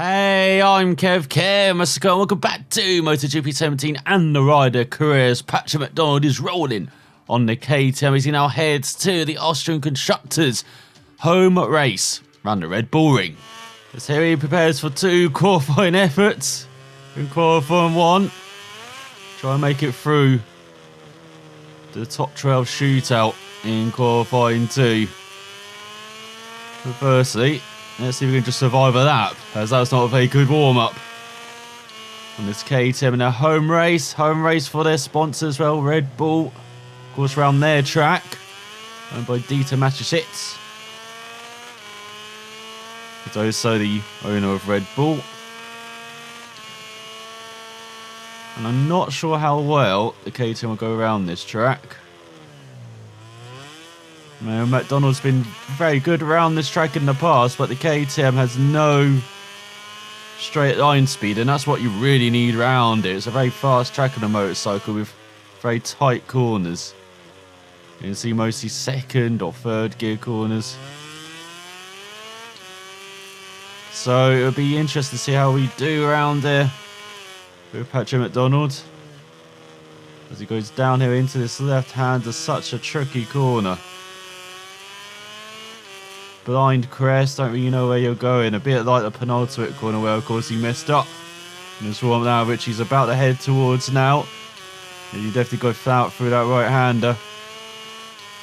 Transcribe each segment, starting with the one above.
Hey, I'm Kev, welcome back to MotoGP 17 and the rider careers. Patrick McDonald is rolling on the KTM as he now heads to the Austrian Constructors home race around the Red Bull Ring. As here he prepares for two qualifying efforts. In qualifying one, try and make it through to the top 12 shootout in qualifying two. But firstly, let's see if we can just survive a lap, as that's not a very good warm-up. On this KTM in a home race for their sponsors, well, Red Bull, of course, around their track, owned by Dieter Mateschitz. He's also the owner of Red Bull. And I'm not sure how well the KTM will go around this track. McDonald's been very good around this track in the past, but the KTM has no straight line speed, and that's what you really need around it. It's a very fast track on a motorcycle with very tight corners. You can see mostly second or third gear corners. So it'll be interesting to see how we do around there with Patrick McDonald as he goes down here into this left hand to such a tricky corner. Blind crest, don't really know where you're going. A bit like the penultimate corner where of course he messed up. And this one now which he's about to head towards now. And you definitely go flat through that right hander.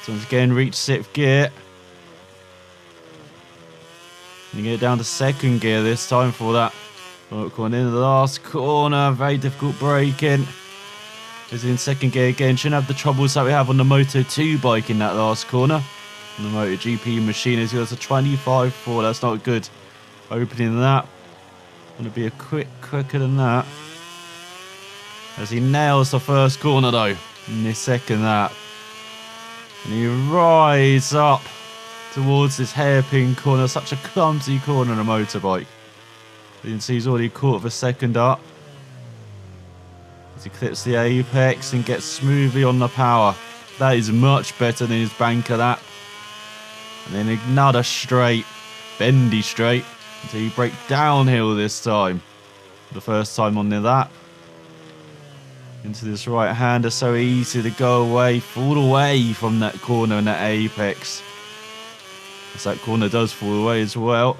So once again reach 6th gear. And you get down to 2nd gear this time for that. Corner into the last corner, very difficult braking. Is in 2nd gear again, shouldn't have the troubles that we have on the Moto2 bike in that last corner. And the MotoGP machine is goes to 25.4. That's not good. Opening that. Going to be a quicker than that. As he nails the first corner though. In this second lap. And he rides up towards this hairpin corner. Such a clumsy corner on a motorbike. You can see he's already caught for second up. As he clips the apex and gets smoothly on the power. That is much better than his banker lap. And then another straight, bendy straight, until you break downhill this time. The first time on the lap. Into this right hander, so easy to go away, fall away from that corner and that apex. As that corner does fall away as well.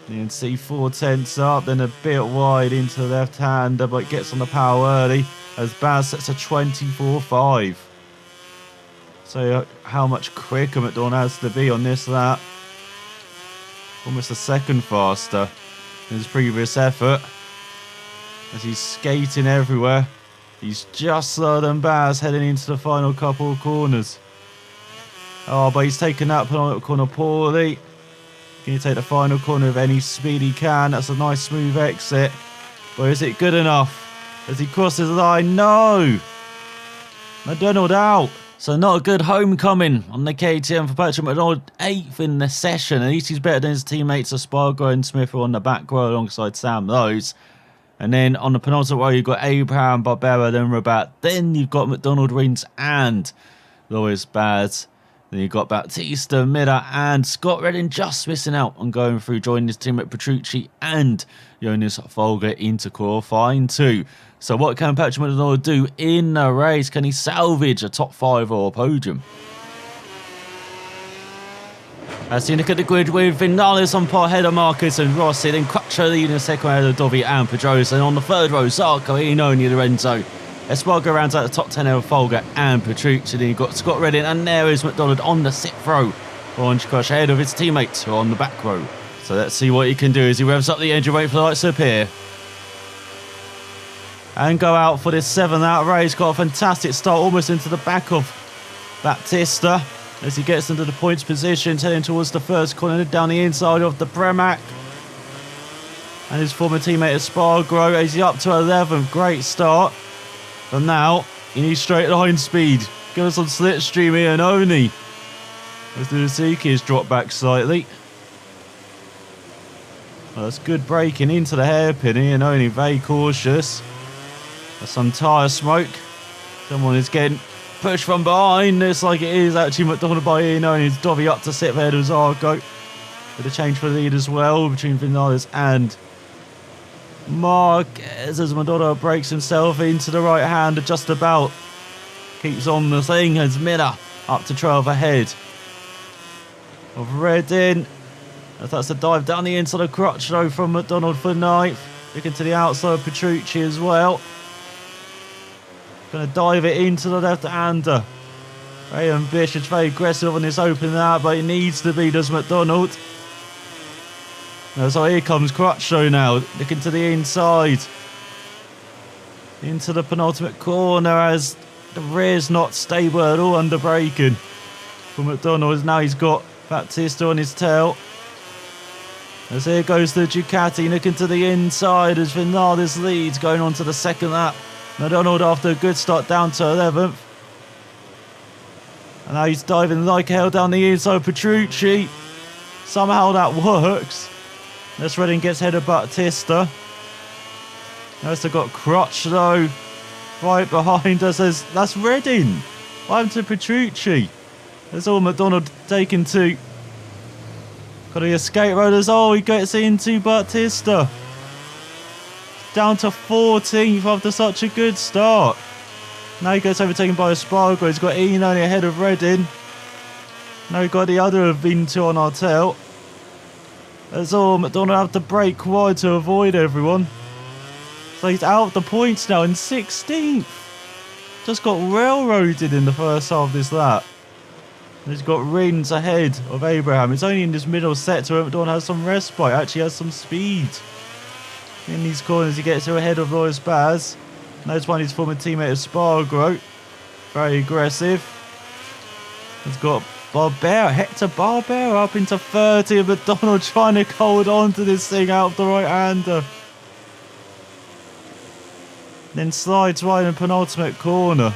You can see 4/10 up, then a bit wide into the left hander, but gets on the power early. As Baz sets a 24.5. So how much quicker McDonald has to be on this lap. Almost a second faster than his previous effort. As he's skating everywhere. He's just slower than Baz heading into the final couple of corners. Oh, but he's taken that corner poorly. Can you take the final corner with any speed he can? That's a nice smooth exit. But is it good enough? As he crosses the line, no! McDonald out. So not a good homecoming on the KTM for Patrick McDonald, 8th in the session. At least he's better than his teammates Espargaro and Smith, who are on the back row alongside Sam Lowes. And then on the penultimate row, you've got Abraham, Barbera, then Rabat. Then you've got McDonald, Rins, and Lois Baz. Then you've got Bautista, Miller, and Scott Redding just missing out on going through, joining his teammate Petrucci and Jonas Folger into qualifying 2. So what can Patrick McDonald do in the race? Can he salvage a top 5 or a podium? As you look at the grid with Vinales on par ahead of Marcus and Rossi, then Crutcher leading the second ahead of Dovi and Pedrosa, and on the third row, Zarco, Inoni, Lorenzo. Espargaro rounds out the top 10 of Folger and Petrucci. Then you've got Scott Redding, and there is McDonald on the 6th row. Orange Crush ahead of his teammates who are on the back row. So let's see what he can do as he revs up the engine, wait for the lights to appear. And go out for this 7th lap race. Got a fantastic start almost into the back of Bautista as he gets into the points position, heading towards the first corner down the inside of the Premac. And his former teammate Espargaro as he's up to 11th. Great start. But now he needs straight line speed. Give us on slipstream here and only. As the Suzuki has dropped back slightly. Well, that's good braking into the hairpin here and only very cautious. There's some tyre smoke. Someone is getting pushed from behind. Looks like it is actually McDonald by Ian Only. It's Dovi up to sit ahead of Zarco. Bit of change for the lead as well between Vinales and Marquez as McDonald breaks himself into the right hander just about. Keeps on the thing as Miller up to 12 ahead of Redding. As that's a dive down the inside of Crutchlow from McDonald for 9th. Looking to the outside of Petrucci as well. Going to dive it into the left hander. Very ambitious, very aggressive on this open out, but it needs to be, does McDonald. So here comes Crutchlow now, looking to the inside. Into the penultimate corner as the rear's not stable at all under braking for McDonald. Now he's got Battista on his tail. As here goes the Ducati, looking to the inside as Vinales leads, going on to the second lap. McDonald after a good start down to 11th. And now he's diving like hell down the inside of Petrucci. Somehow that works. This Redding gets ahead of Battista. Now they've got Crutchlow right behind us. That's Redding. What happened to Petrucci? That's all McDonald taken to. Got the escape rollers. Oh, he gets into Battista. Down to 14th after such a good start. Now he gets overtaken by Espargaro. He's got Ian only ahead of Redding. Now we've got the other Vinto on our tail. That's all. McDonald have to brake wide to avoid everyone. So he's out of the points now in 16th. Just got railroaded in the first half of this lap. And he's got Rins ahead of Abraham. It's only in this middle sector where McDonald has some respite. Actually has some speed. In these corners he gets ahead of Loris Baz. There's one his former teammate Espargaro. Very aggressive. He's got Barbera, Hector Barbera up into 30 of McDonald trying to hold on to this thing out of the right hander. Then slides right in the penultimate corner.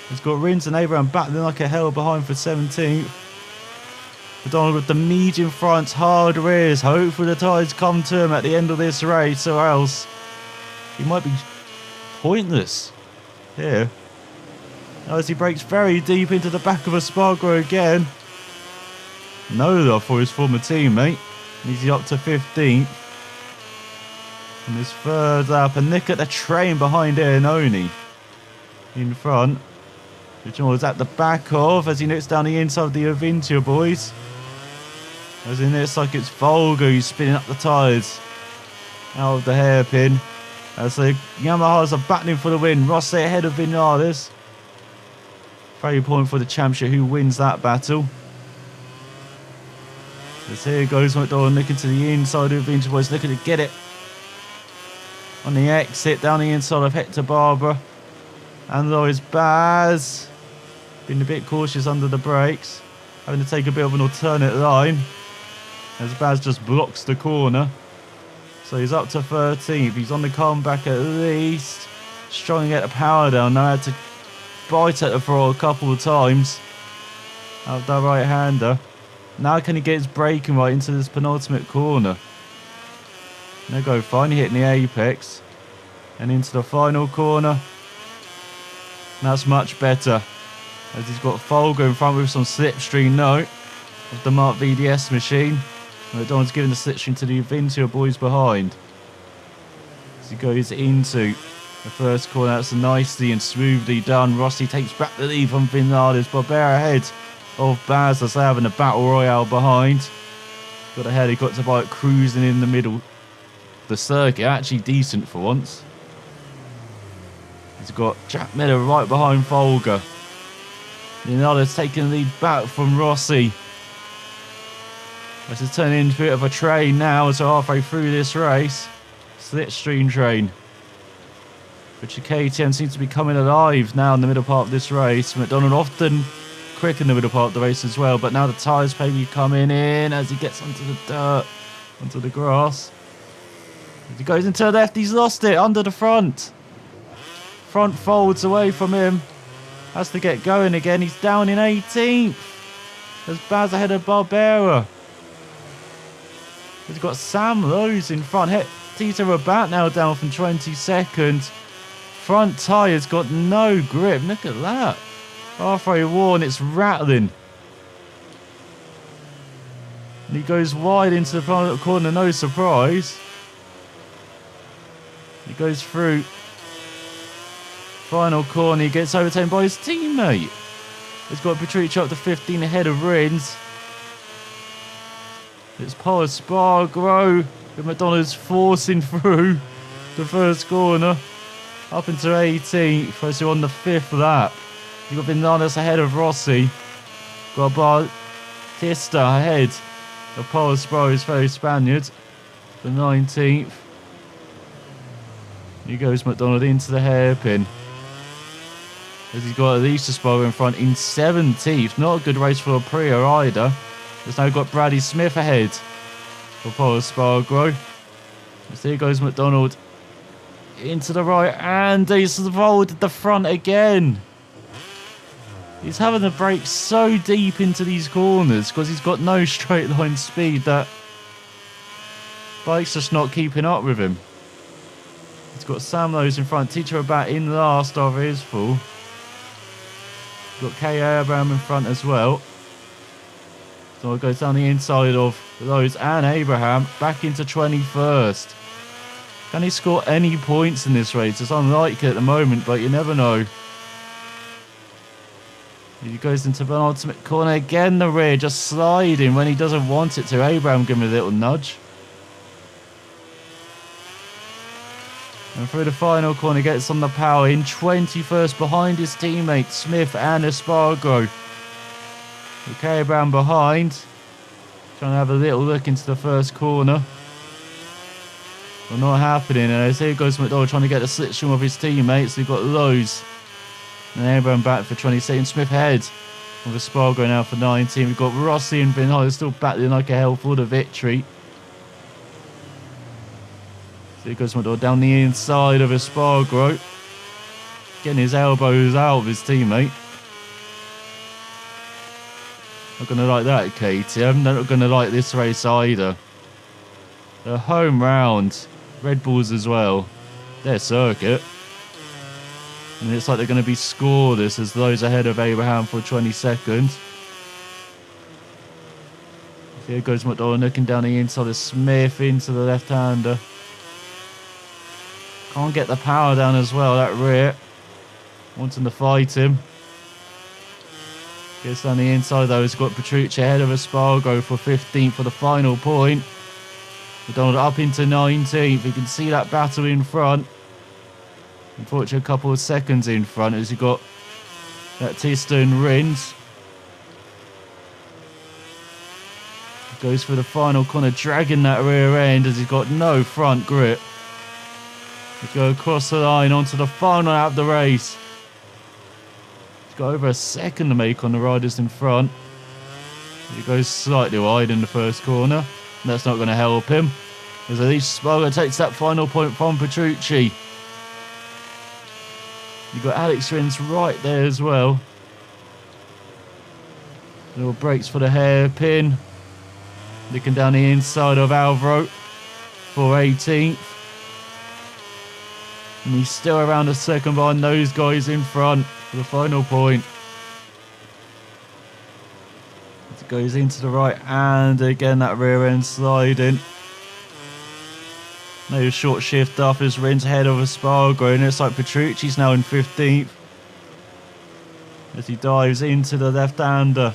He's got Rins and Abraham battling like a hell behind for 17th. McDonald with the medium fronts, hard rears. Hopefully the tides come to him at the end of this race, or else he might be pointless here. As he breaks very deep into the back of Espargaro again. Nola for his former teammate. He's up to 15th. And his third lap, a nick at the train behind Iannone. In front. Which was at the back of as he nicks down the inside of the Avintia boys. As in it's like it's Volga who's spinning up the tyres. Out of the hairpin. As the Yamahas are battling for the win. Rossi ahead of Vinales. Very important for the championship who wins that battle. As here goes McDonald looking to the inside of Avintia boys, looking to get it on the exit down the inside of Hector Barbera. And Loris Baz being a bit cautious under the brakes, having to take a bit of an alternate line as Baz just blocks the corner. So he's up to 13th. He's on the comeback at least. Struggling to get the power down. Now had to bite at the throttle a couple of times out of that right hander. Now can he get his braking right into this penultimate corner? There go, finally hitting the apex and into the final corner. That's much better as he's got Folger in front with some slipstream note of the Mark VDS machine. McDonald's giving the slipstream to the Avintia boys behind as he goes into the first corner. That's nicely and smoothly done. Rossi takes back the lead from Vinales. Barbera ahead of Baz as they're having a battle royale behind. Got a helicopter bike cruising in the middle. The circuit actually decent for once. He's got Jack Miller right behind Folger. Vinales taking the lead back from Rossi. This is turning into a bit of a train now as we're halfway through this race. Slipstream train. Which the KTM seems to be coming alive now in the middle part of this race. McDonald often quick in the middle part of the race as well, but now the tyres maybe coming in as he gets onto the dirt, onto the grass. As he goes into the left, he's lost it under the front. Front folds away from him. Has to get going again. He's down in 18th. There's Baz ahead of Barbera. He's got Sam Lowe's in front. Tito Rabat now down from 22nd. Front tyre's got no grip. Look at that. Halfway worn, it's rattling. And he goes wide into the final corner, no surprise. He goes through. Final corner, he gets overtaken by his teammate. He's got Petrucci up to 15 ahead of Rins. It's Paul Espargaro with McDonald's forcing through the first corner. Up into 18th, as on the 5th lap. You've got Vinales ahead of Rossi. Got Bautista ahead of Paul Espargaro, his fellow Spaniard. The 19th. Here goes McDonald into the hairpin. As he's got ElusiveKev in front in 17th. Not a good race for Aprilia either. There's now got Bradley Smith ahead for Paul Espargaro. As here goes McDonald into the right, and he's folded the front again. He's having to brake so deep into these corners because he's got no straight line speed that bike's just not keeping up with him. He's got Sam Lowe's in front, Teacher Rabat in last over his full. Got Kay Abraham in front as well. So it goes down the inside of Lowe's and Abraham back into 21st. Can he score any points in this race? It's unlikely at the moment, but you never know. He goes into penultimate corner again. The rear just sliding when he doesn't want it to. Abraham give him a little nudge. And through the final corner, gets on the power in 21st behind his teammates Smith and Espargaro. Okay, Abraham behind. Trying to have a little look into the first corner. Well, not happening. And as here goes McDonald trying to get the slipstream of his teammates. We've got Lowe's. And Abraham back for 22nd. Smith ahead with Espargaro now for 19. We've got Rossi and Vinales still battling like a hell for the victory. So he goes McDonald down the inside of Espargaro. Getting his elbows out of his teammate. Not going to like that, KTM. They're not going to like this race either. The home round. Red Bulls as well. Their circuit. And it's like they're going to be scoreless as those ahead of Abraham for 22nd. Here goes McDonald looking down the inside of Smith into the left-hander. Can't get the power down as well, that rear. Wanting to fight him. Gets down the inside though. He's got Petrucci ahead of Espargaro for 15th for the final point. McDonald up into 19th. You can see that battle in front. Unfortunately, a couple of seconds in front as he got that Tista and Rins. Goes for the final corner, dragging that rear end as he's got no front grip. He's go across the line onto the final lap of the race. He's got over a second to make on the riders in front. He goes slightly wide in the first corner. That's not going to help him. As ElusiveKev takes that final point from Petrucci. You've got Alex Rins right there as well. Little brakes for the hairpin. Looking down the inside of Alvaro for 18th. And he's still around a second behind those guys in front for the final point. It goes into the right and again that rear end sliding. No short shift off as Rins ahead of Espargaro, and it's like Petrucci's now in 15th. As he dives into the left-hander.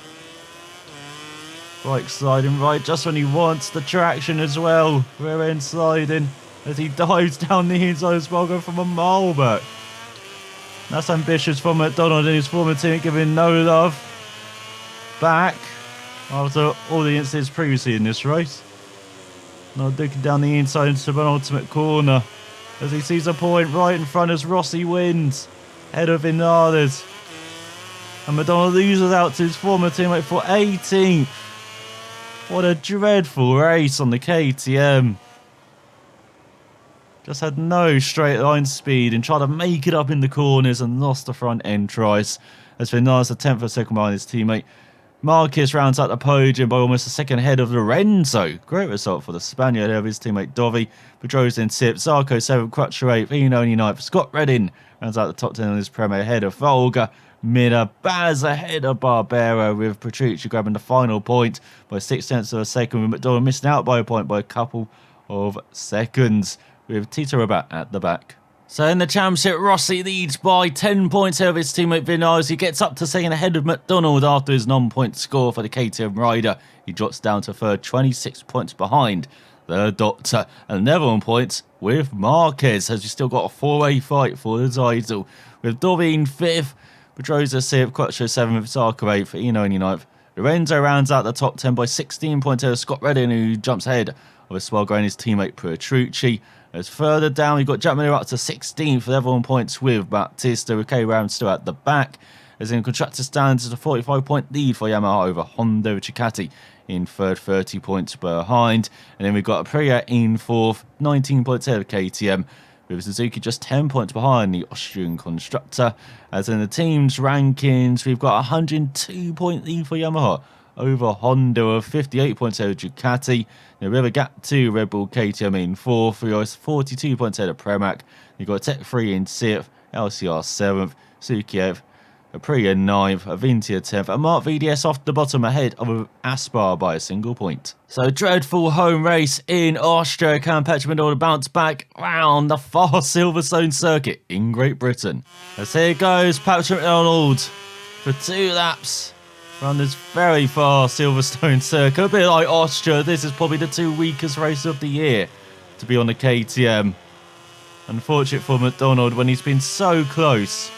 Bike sliding right just when he wants the traction as well. Rear end sliding as he dives down the inside of Espargaro from a mile back. That's ambitious from McDonald and his former team, giving no love back after all the incidents previously in this race. Now looking down the inside into the penultimate corner as he sees a point right in front as Rossi wins ahead of Vinales. And McDonald loses out to his former teammate for 18th. What a dreadful race on the KTM. Just had no straight line speed and tried to make it up in the corners and lost the front end twice. As Vinales, the 10th or second behind his teammate Marquez rounds out the podium by almost a second ahead of Lorenzo. Great result for the Spaniard of his teammate Dovi. Pedro's in 6th, Zarco 7th, Crutcher 8th, Pinoni 9th. Scott Redding rounds out the top 10 on his Premier ahead of Volga. Mina Baz ahead of Barbera, with Petrucci grabbing the final point by 0.6 of a second, with McDonald missing out by a point by a couple of seconds, with Tito Rabat at the back. So in the championship, Rossi leads by 10 points ahead of his teammate Vinales. He gets up to second ahead of McDonald after his non-point score for the KTM rider. He drops down to third, 26 points behind the Doctor, and 11 points with Marquez, as we still got a four-way fight for the title, with Dovin 5th, Pedrosa 6th, Quattro 7th, Zarco 8th, Inoni 9th. Lorenzo rounds out the top 10 by 16 points ahead of Scott Redding, who jumps ahead of Espargaro and his teammate Petrucci. As further down, we've got Jack Miller up to 16th with 11 points with Baptista, with K Ram still at the back. As in constructor stands as a 45-point lead for Yamaha over Honda, with Ducati in third, 30 points behind. And then we've got Aprilia in fourth, 19 points ahead of KTM, with Suzuki just 10 points behind the Austrian constructor. As in the team's rankings, we've got a 102-point lead for Yamaha over Honda, of 58 points ahead of Ducati. Now we have a gap to Red Bull KTM in fourth. We are 42 points ahead of Pramac. You've got Tech 3 in 6th, LCR 7th, Sukiev, Aprilia 9th, Avintia 10th, and Mark VDS off the bottom ahead of Aspar by a single point. So dreadful home race in Austria. Can Patrick McDonald bounce back round the fast Silverstone circuit in Great Britain? As here goes Patrick McDonald for 2 laps around this very fast Silverstone circuit. A bit like Austria, this is probably the 2 weakest races of the year to be on the KTM. Unfortunate for McDonald when he's been so close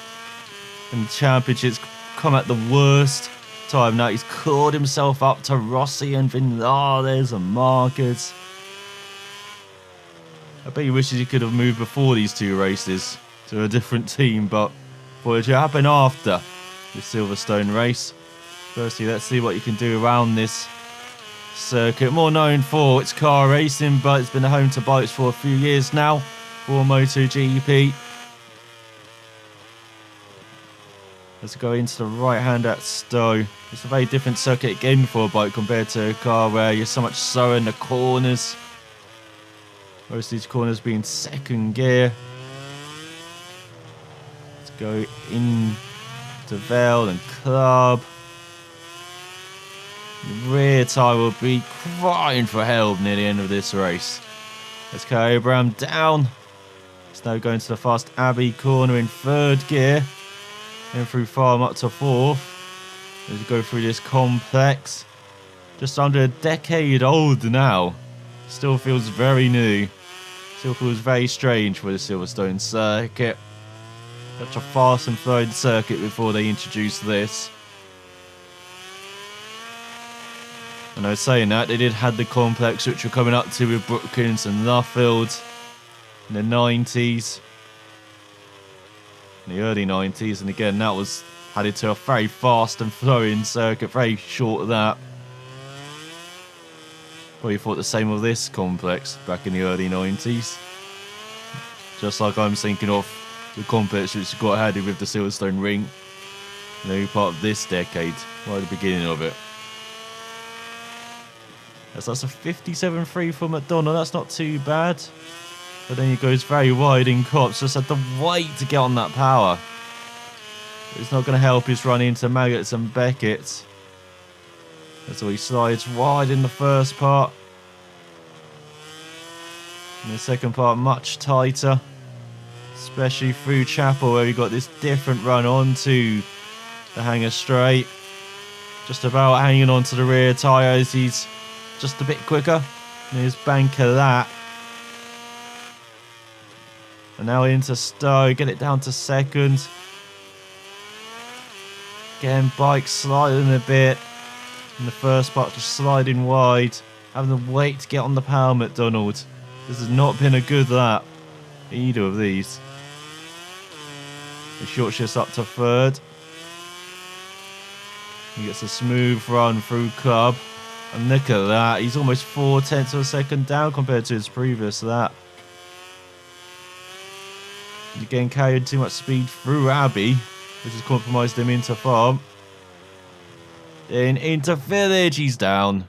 in the championships, come at the worst time. Now he's clawed himself up to Rossi and Vinales and Marquez. I bet he wishes he could have moved before these 2 races to a different team, but for it to happen after the Silverstone race. Firstly, let's see what you can do around this circuit. More known for its car racing, but it's been a home to bikes for a few years now for MotoGP. Let's go into the right hand at Stowe. It's a very different circuit again for a bike compared to a car where you're so much slower in the corners. Most of these corners being second gear. Let's go into Vale and Club. The rear tyre will be crying for help near the end of this race. Let's carry Abraham down. It's now going to the fast Abbey corner in third gear. Then through Farm up to fourth. As we go through this complex. Just under a decade old now. Still feels very new. Still feels very strange for the Silverstone circuit. Such a fast and flowing circuit before they introduced this. And I was saying that, they did have the complex which we're coming up to with Brookings and Luffield in the 90s. In the early 90s, and again that was added to a very fast and flowing circuit, very short of that. Probably thought the same of this complex back in the early 90s. Just like I'm thinking of the complex which got added with the Silverstone ring. You know, part of this decade, right at the beginning of it. That's a 57.3 for McDonald, that's not too bad. But then he goes very wide in Cops, just had to wait to get on that power. It's not going to help his run into Maggots and Beckett. That's why he slides wide in the first part. In the second part, much tighter. Especially through Chapel, where we got this different run onto the hanger straight. Just about hanging on to the rear tyres. He's just a bit quicker. There's Banker that. And now into Stowe, get it down to second. Again, bike sliding a bit. In the first part, just sliding wide. Having to wait to get on the power, McDonald. This has not been a good lap. Either of these. The short shifts up to third. He gets a smooth run through Club. And look at that. He's almost 0.4 of a second down compared to his previous lap. Again, carried too much speed through Abbey, which has compromised him into Farm. Then into Village, he's down.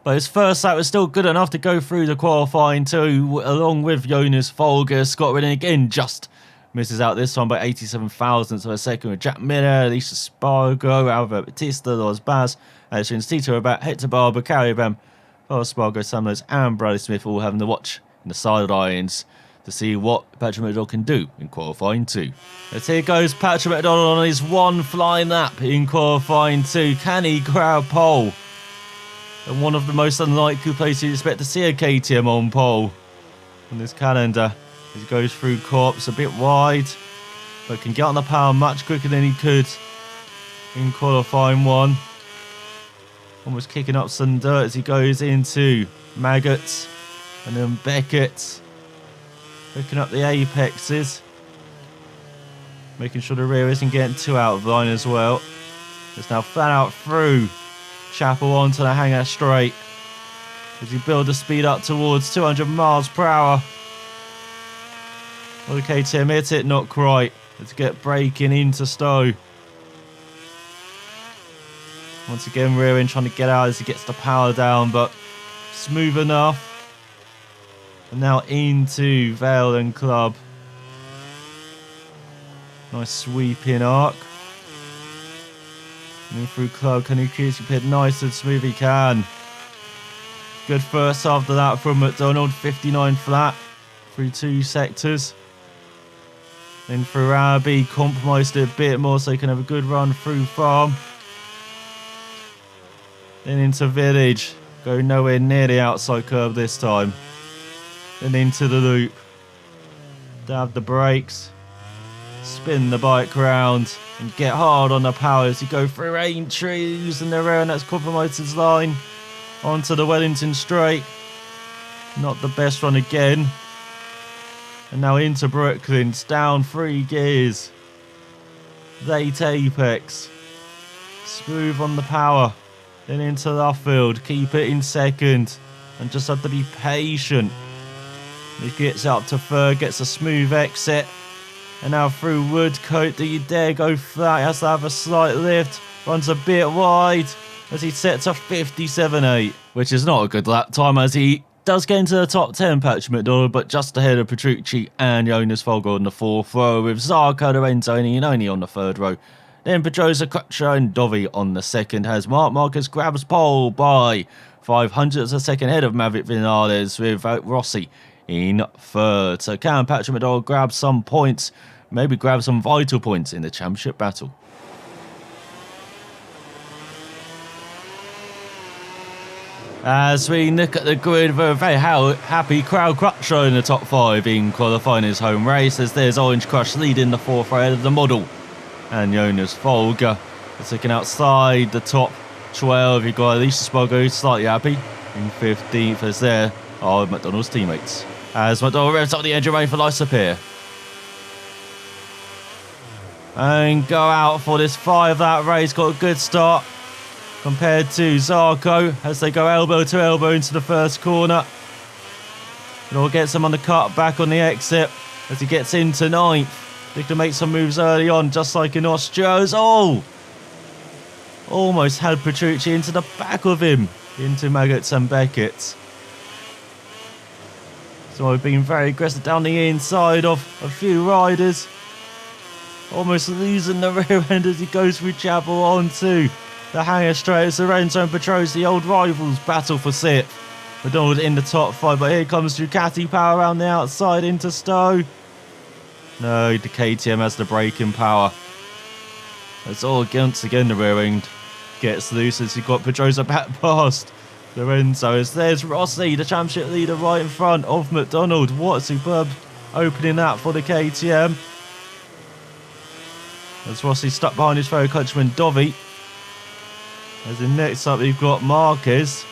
But his first lap was still good enough to go through the qualifying two, along with Jonas Folger. Scott Redding again just misses out this time by 87 thousandths of a second with Jack Miller, Alicia Spargo, Alvaro Batista, Loris Baz, Adrian Tito, about Hector Barber, Carrie Bam, Spargo, Samlos, and Bradley Smith all having to watch in the sidelines to see what Patrick McDonald can do in qualifying two. As here goes Patrick McDonald on his one flying lap in qualifying two. Can he grab pole? And one of the most unlikely places you'd expect to see a KTM on pole on this calendar. As he goes through corps a bit wide, but can get on the power much quicker than he could in qualifying one. Almost kicking up some dirt as he goes into Maggots and then Beckett. Picking up the apexes. Making sure the rear isn't getting too out of line as well. It's now flat out through Chapel onto the hanger straight as he builds the speed up towards 200 miles per hour. Well, the KTM hit it, not quite. Let's get braking into Stowe. Once again, rear end trying to get out as he gets the power down, but smooth enough. And now into Vale and Club. Nice sweeping arc. And through Club, can he keep it nice and smooth? He can. Good first after that from McDonald, 59 flat through two sectors. Then through Abbey, compromised it a bit more so he can have a good run through Farm. Then into Village, go nowhere near the outside curb this time. Then into the loop. Dab the brakes. Spin the bike round and get hard on the power as you go through Aintree, using the rear, and that's compromised his line onto the Wellington straight. Not the best run again. And now into Brooklands, down 3 gears. Late apex. Smooth on the power. Then into Luffield, keep it in second. And just have to be patient. He gets up to third, gets a smooth exit. And now through Woodcote, do you dare go flat? He has to have a slight lift. Runs a bit wide as he sets a 57.8. Which is not a good lap time as he does get into the top 10, Patrick McDonald, but just ahead of Petrucci and Jonas Folger on the fourth row, with Zarco, Lorenzo and only on the third row. Then Pedrosa, Crutcher and Dovi on the second, as Mark Marcus grabs pole by 500 as a second ahead of Maverick Vinales, with Rossi in third. So can Patrick McDonald grab some points, maybe grab some vital points in the championship battle? As we look at the grid, we're a very happy crowd. Crutcher in the top 5 in qualifying his home race, as there's Orange Crush leading the fourth row ahead of the model. And Jonas Folger is looking outside the top 12. You've got Alicia Spargo slightly happy in 15th, as there are McDonald's teammates. As McDonald revs up the engine ready for Lysapir. And go out for this 5-lap race. Got a good start compared to Zarco as they go elbow to elbow into the first corner. McDonald gets him on the cut, back on the exit as he gets into 9th. They can make some moves early on, just like in Austria's. Oh! Almost had Petrucci into the back of him, into Maggots and Beckett. So I've been very aggressive down the inside of a few riders. Almost losing the rear end as he goes through Chapel onto the hanger straight as Lorenzo and Petros, the old rivals, battle for 6th. McDonald in the top 5, but here comes Ducati power around the outside into Stowe. No, the KTM has the braking power. It's all once again the rear end gets loose as you've got Pedrosa back past Lorenzo. As there's Rossi, the championship leader, right in front of McDonald. What a superb opening that for the KTM. As Rossi stuck behind his fellow countryman Dovi. As in next up we've got Marquez.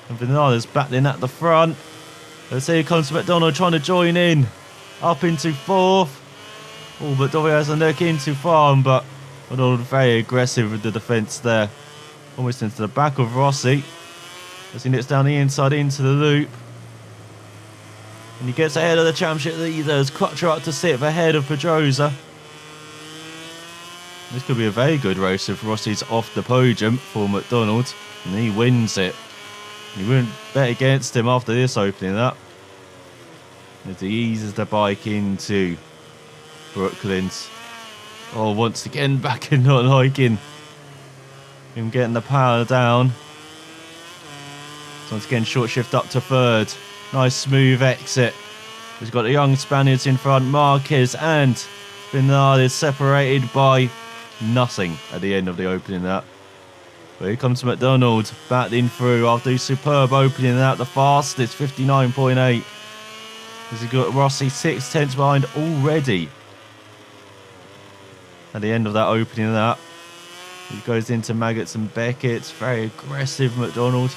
And Vinales battling at the front. As here comes McDonald trying to join in. Up into 4th. Oh, but Dovi has a look into Farm, but McDonald very aggressive with the defence there. Almost into the back of Rossi. As he nits down the inside into the loop. And he gets ahead of the championship leaders. Crutcher up to 6th ahead of Pedrosa. This could be a very good race if Rossi's off the podium for McDonald and he wins it. You wouldn't bet against him after this opening up. As he eases the bike into Brooklands. Oh, once again back in not liking him getting the power down. So once again short shift up to third. Nice smooth exit. He's got the young Spaniards in front. Marquez and Vinales is separated by nothing at the end of the opening lap. But here comes McDonald battling through after his superb opening lap. The fastest 59.8. As he's got Rossi 6/10 behind already. At the end of that opening lap. He goes into Maggots and Beckett. Very aggressive McDonald.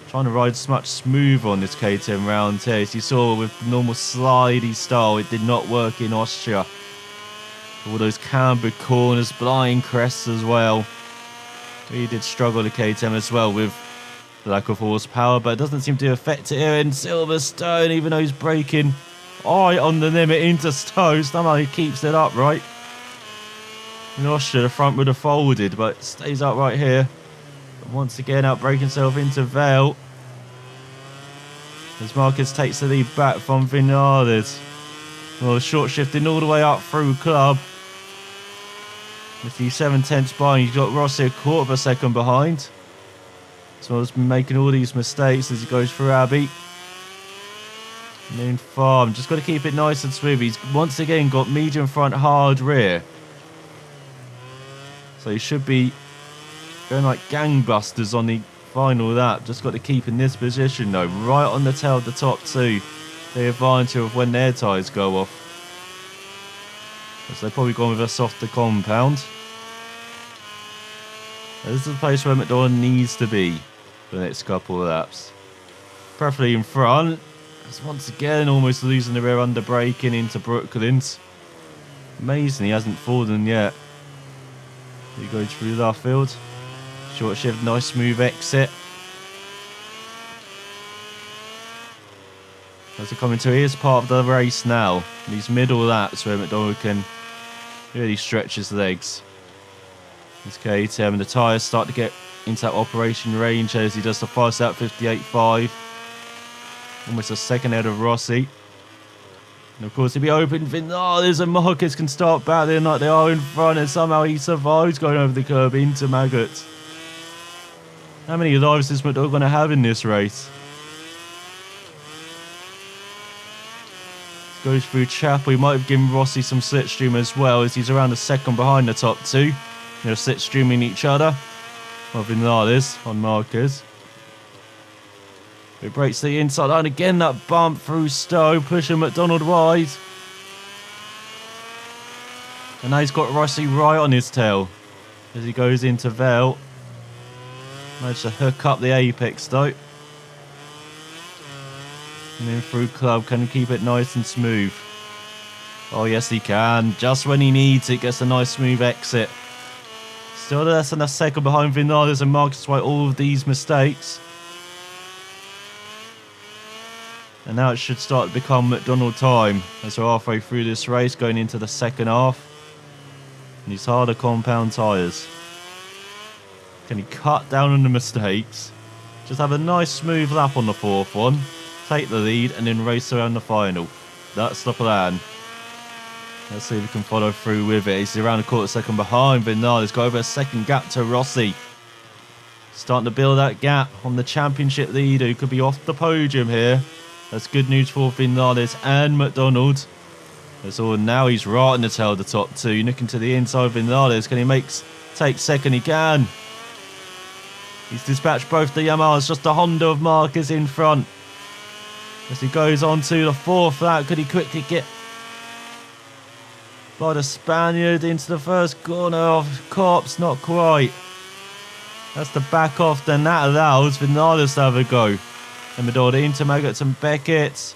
Trying to ride much smoother on this KTM round here. As you saw with normal slidey style, it did not work in Austria. All those camber corners, blind crests as well. He did struggle the KTM as well with the lack of horsepower, but it doesn't seem to affect it here in Silverstone, even though he's braking right on the limit into Stowe. Somehow he keeps it upright. In Austria, the front would have folded, but stays upright here. Once again, outbraking himself into Vale. As Marquez takes the lead back from Vinales. Well, short shifting all the way up through Club. With the 7/10 behind, he's got Rossi a quarter of a second behind. So he's been making all these mistakes as he goes through Abbey. And then Farm, just got to keep it nice and smooth. He's once again got medium front, hard rear. So he should be going like gangbusters on the final lap. Just got to keep in this position though, right on the tail of the top two. The advantage of when their tyres go off. So they've probably gone with a softer compound. This is the place where McDonald needs to be for the next couple of laps. Preferably in front. As once again almost losing the rear under braking into Brooklands. Amazing he hasn't fallen yet. He goes through the field. Short shift, nice smooth exit. As we're coming to here's part of the race now. These middle laps where McDonald can really stretch his legs. This KTM and the tyres start to get into that operation range as he does the fast lap 58.5. Almost a second ahead of Rossi. And of course, if he open Vinales and Marquez can start battling like they are in front, and somehow he survives going over the curb into Maggots. How many lives is McDonald going to have in this race? Goes through Chapel. He might have given Rossi some slipstream as well, as he's around a second behind the top two. They're slipstreaming each other. Well, Vinales on Marquez. It breaks the inside line again. That bump through Stowe, pushing McDonald wide. And now he's got Rossi right on his tail as he goes into Vale. Managed to hook up the apex though. And then through Club, can he keep it nice and smooth? Oh yes he can. Just when he needs it, gets a nice smooth exit. Still less than a second behind Vinales and Marquez despite all of these mistakes. And now it should start to become McDonald time as we're halfway through this race, going into the second half. And these harder compound tyres. Can he cut down on the mistakes? Just have a nice smooth lap on the fourth one. Take the lead and then race around the final. That's the plan. Let's see if we can follow through with it. He's around a quarter second behind Vinales. Got over a second gap to Rossi. Starting to build that gap on the championship leader who could be off the podium here. That's good news for Vinales and McDonald. That's all. Now he's right in the tail of the top two. Looking to the inside of Vinales. Can he take second? He can. He's dispatched both the Yamahas. Just a Honda of Marquez in front. As he goes on to the fourth lap, could he quickly get by the Spaniard into the first corner of Cops? Not quite. That's the back off. Then that allows Vinales to have a go. And McDonald into Maggots and Beckett.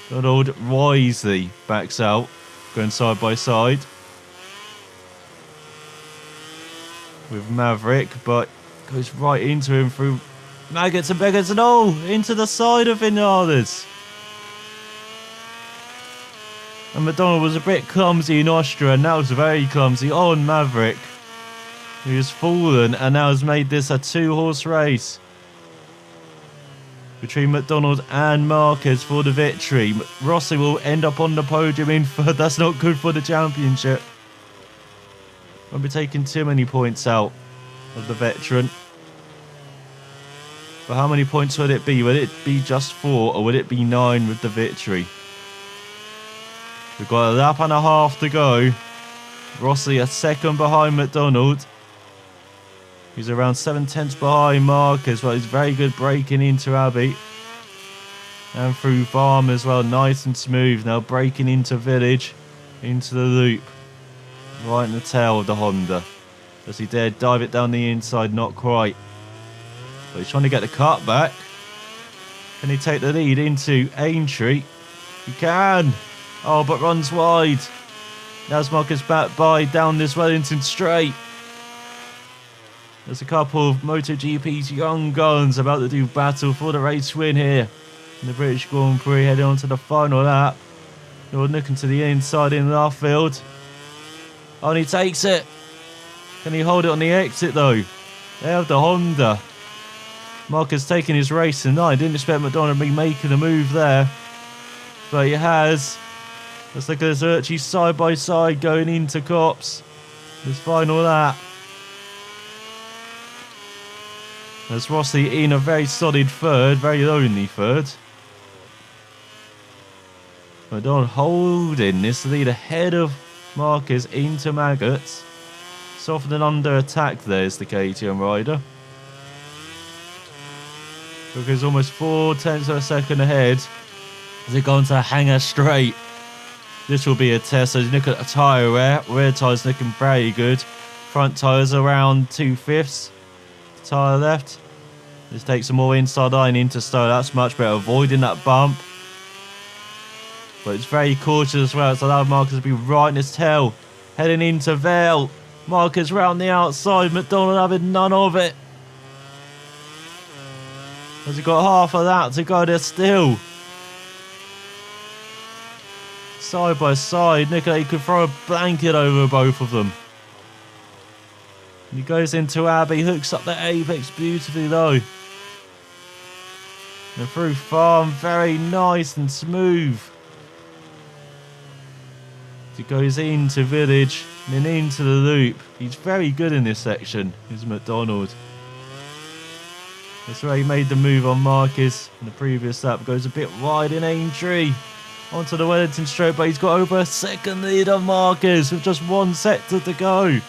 McDonald wisely backs out, going side by side with Maverick, but goes right into him through Maggots and Beckett and into the side of Vinales. And McDonald was a bit clumsy in Austria, and now was very clumsy on Maverick. He has fallen and now has made this a 2-horse race between McDonald and Marquez for the victory. Rossi will end up on the podium in third. That's not good for the championship. Won't be taking too many points out of the veteran. But how many points would it be? Would it be just 4 or would it be 9 with the victory? We've got a lap and a half to go. Rossi a second behind McDonald. He's around 7/10 behind Marquez. Well, he's very good breaking into Abbey. And through Farm as well. Nice and smooth. Now breaking into Village. Into the loop. Right in the tail of the Honda. Does he dare dive it down the inside? Not quite. But he's trying to get the cut back. Can he take the lead into Aintree? He can. Oh, but runs wide. Now's Marquez back by down this Wellington straight. There's a couple of MotoGP's young guns about to do battle for the race win here in the British Grand Prix, heading on to the final lap. Lord looking to the inside in left field. Oh, and he takes it. Can he hold it on the exit though? They have the Honda. Marquez taking his race tonight. Didn't expect McDonald to be making a move there, but he has. Let's look at this Urchi side by side going into Copse. This final lap. There's Rossi in a very solid third, very lonely third. McDonald holding this lead ahead of Marquez into Maggots. Softening under attack there is the KTM rider. Because almost 4/10 of a second ahead as they go on to Hangar Straight. This will be a test. So you look at the tyre wear. Rear tyres looking very good. Front tyres around 2/5. Tyre left. Just take some more inside line into Stowe. That's much better. Avoiding that bump. But it's very cautious as well. It's allowed Marquez to be right in his tail. Heading into Vale. Marquez round the outside. McDonald having none of it. Has he got half of that to go there still? Side by side. Nicolay could throw a blanket over both of them. He goes into Abbey, hooks up the apex beautifully though. And through Farm, very nice and smooth. He goes into Village and then into the loop. He's very good in this section, is McDonald. That's where he made the move on Marquez in the previous lap. Goes a bit wide in Aintree. Onto the Wellington straight, but he's got over a second lead on Marquez with just 1 sector to go.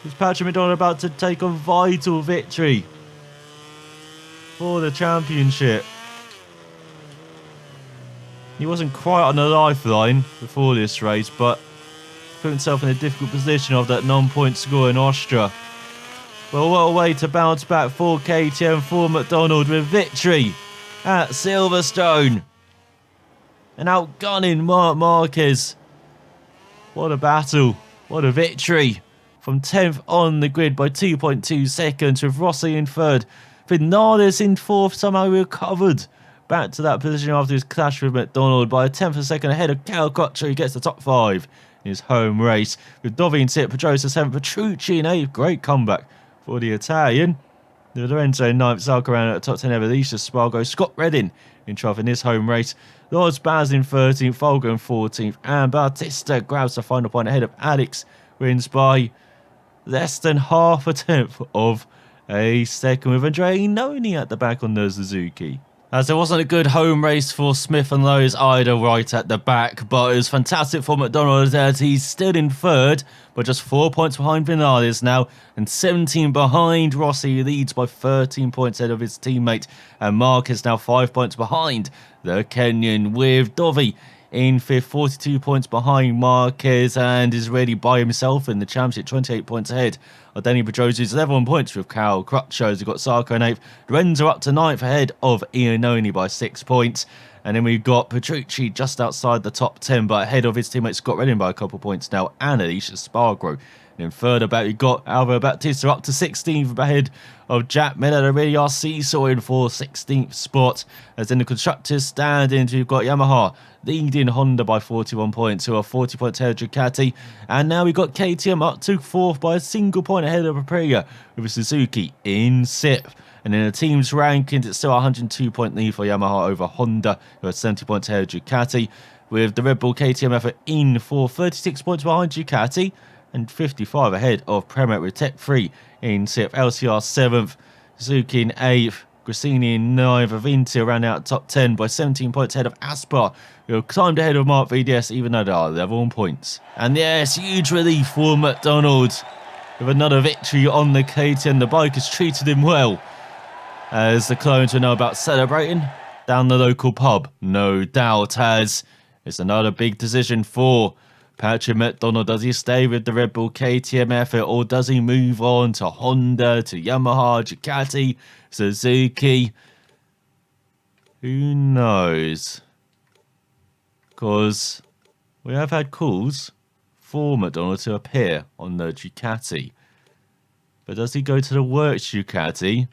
Is Patrick McDonald about to take a vital victory for the championship? He wasn't quite on the lifeline before this race, but put himself in a difficult position of that non-point score in Austria. Well, what a way to bounce back for KTM, for McDonald with victory at Silverstone. And outgunning Marc Marquez. What a battle. What a victory. From 10th on the grid by 2.2 seconds with Rossi in third. Vinales in fourth, somehow recovered back to that position after his clash with McDonald by a 10th of a second ahead of Cal Crutcher, who gets the top 5 in his home race. With Dovi in 6th, Pedrosa 7th, Petrucci in 8th. Great comeback for the Italian. The Lorenzo in 9th, Zarco at the top 10 ever. Alicia Spargo, Scott Redding in 12th in his home race. Lords Baz in 13th, Folger in 14th, and Bautista grabs the final point ahead of Alex, wins by less than half a tenth of a second, with Andrea Noni at the back on the Suzuki. As it wasn't a good home race for Smith and Lowe's either, right at the back, but it was fantastic for McDonald as he's still in third, but just 4 points behind Vinales now, and 17 behind Rossi. He leads by 13 points ahead of his teammate, and Marquez now 5 points behind the Kenyan, with Dovi in 5th, 42 points behind Marquez, and is really by himself in the championship, 28 points ahead of Danny Pedrosa's 11 points with Cal Crutcher. He's got Sarko in 8th. Lorenzo up to 9th ahead of Iannone by 6 points. And then we've got Petrucci just outside the top 10, but ahead of his teammate Scott Redding by a couple of points now, and Alicia Spargo And in third about you got Alvaro Bautista up to 16th ahead of Jack Miller. They really are seesawing for 16th spot. As in the constructors standings, we've got Yamaha leading Honda by 41 points, who are 40 points ahead of Ducati. And now we've got KTM up to 4th by a single point ahead of Aprilia, with Suzuki in 6th. And in the team's rankings, it's still a 102-point lead for Yamaha over Honda, who are 70 points ahead of Ducati, with the Red Bull KTM effort in for 36 points behind Ducati and 55 ahead of Pramac with Tech 3 in 6th, LCR 7th, Suzuki in 8th, Gresini in 9th, Avinti ran out top 10 by 17 points ahead of Aspar, who have climbed ahead of Mark VDS even though they are level on points. And yes, huge relief for McDonald with another victory on the KTM. The bike has treated him well, as the clones will know about celebrating down the local pub, no doubt, as it's another big decision for Patrick McDonald. Does he stay with the Red Bull KTM effort, or does he move on to Honda, to Yamaha, Ducati, Suzuki? Who knows? Because we have had calls for McDonald to appear on the Ducati. But does he go to the Works Ducati?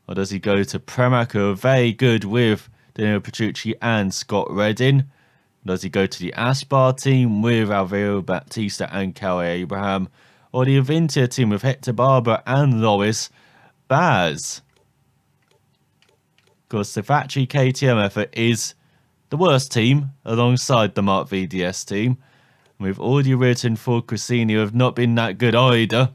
Or does he go to Pramac, who are very good with Daniel Petrucci and Scott Redding? Does he go to the Aspar team with Alvaro Bautista and Cal Abraham? Or the Avintia team with Hector Barber and Loris Baz? Because the factory KTM effort is the worst team alongside the Mark VDS team. And we've already written for Gresini, who have not been that good either.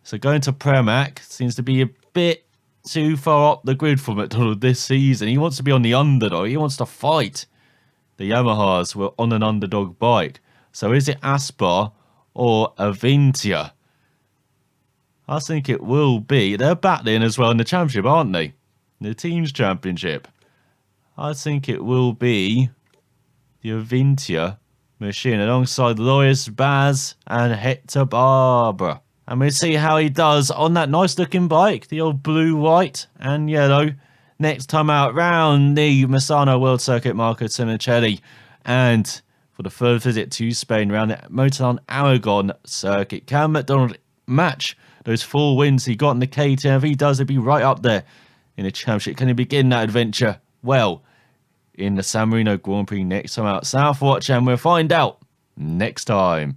So going to Pramac seems to be a bit too far up the grid for McDonald this season. He wants to be on the underdog. He wants to fight the Yamahas were on an underdog bike. So is it Aspar or Avintia? I think it will be. They're battling as well in the championship, aren't they? The team's championship. I think it will be the Avintia machine alongside Lois Baz and Hector Barber. And we'll see how he does on that nice looking bike, the old blue, white and yellow. Next time out round the Misano World Circuit, Marco Simoncelli. And for the third visit to Spain around the Motorland Aragon Circuit, can McDonald match those 4 wins he got in the KTM? If he does, he'll be right up there in the championship. Can he begin that adventure well in the San Marino Grand Prix next time out? Southwatch, and we'll find out next time.